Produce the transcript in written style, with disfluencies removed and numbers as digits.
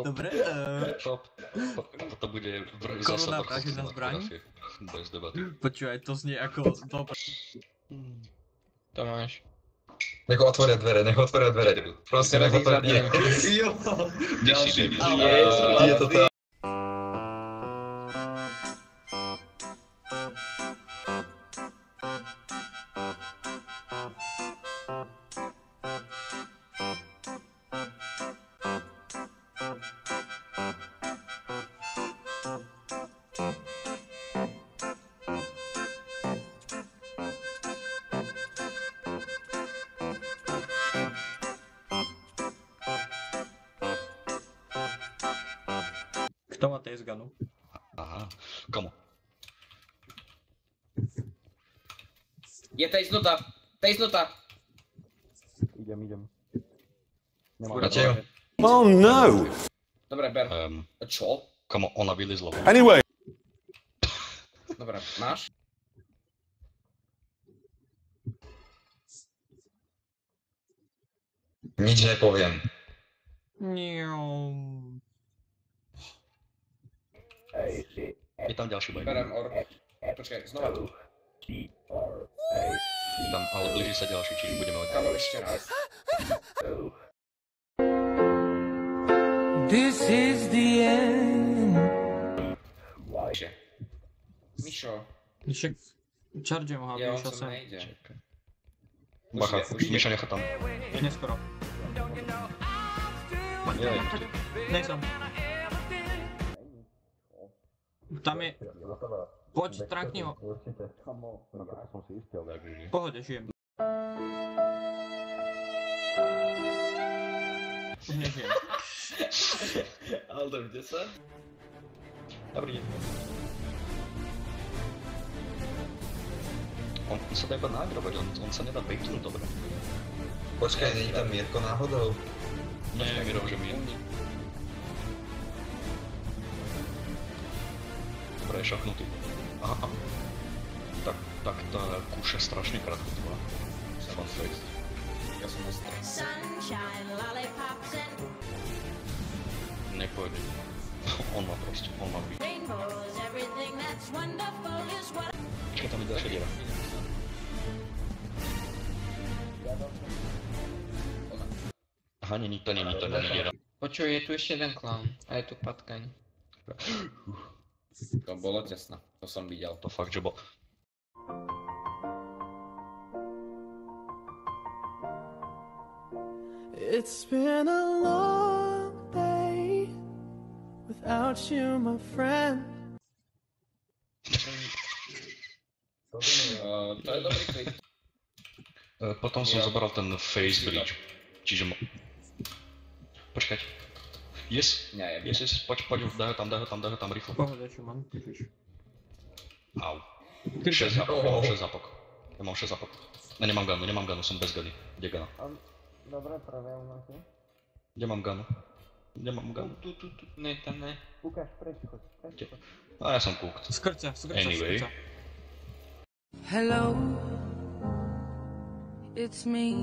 Dobre. Toto bude Koruna vražená zbraň. Bez debaty. Počúvaj, to znie ako... To máš. Nech otvoria dvere. Prosím, nech otvoria dvere. Jo! Ďalší. Je to tá. Kto má TS-gunu? Aha, komu? Je tejsnutá! Idem. Mateo. Oh no! Dobre, ber. Čo? Komu ona vylizla? Anyway! Dobre, máš? Nič nepoviem. Je tam ďalší boj. Berem orb. Počkaj, znova. Je tam, ale blíži sa ďalší, čiže budeme mať... Kamo, ešte raz. This is the end. Mišo. Však... Chargem ho, Ja, aby on išiel som sem. nejde. Bacha, Miša necha tam. Neskoro. Jej. Nej som. Tam je... Poď, trankni ho. V pohode, žijem. Už nežijem. Aldo, kde sa? Dobrý deň. On sa dá iba nagrobať, on sa nedá baitnúť dobre. Počkaj, není tam Mirko náhodou? Nie, Miro, že Mirko. Dobre, je šachnutý. Aha. Tak tá kúša strašne krátko trvá. Fun fact. Ja som ostrý. Nepôjde. On má byť. Počkaj, tam je ďalšia diera. Aha, není to diera. Počuj, je tu ešte jeden clown. A je tu patkaň. To bolo tesno. To som videl. To fakt, že bol. It's been a long day without you, my friend. To je dobrý klip. Potom som zobral ten face bridge. Čiže počkať. Yes, poď, daj ho tam rýchlo. Pohode, Šuman, píšeš. Au. 6 zapok. Ja mám 6 zapok. Ja nemám ganu, som bez gany. Kde gana? Dobre, pravé u nás je. Kde mám ganu? Tu. Ne, tam ne. Ukáž, preč choď. A ja som kúkt. Skrca. Anyway. Hello, it's me.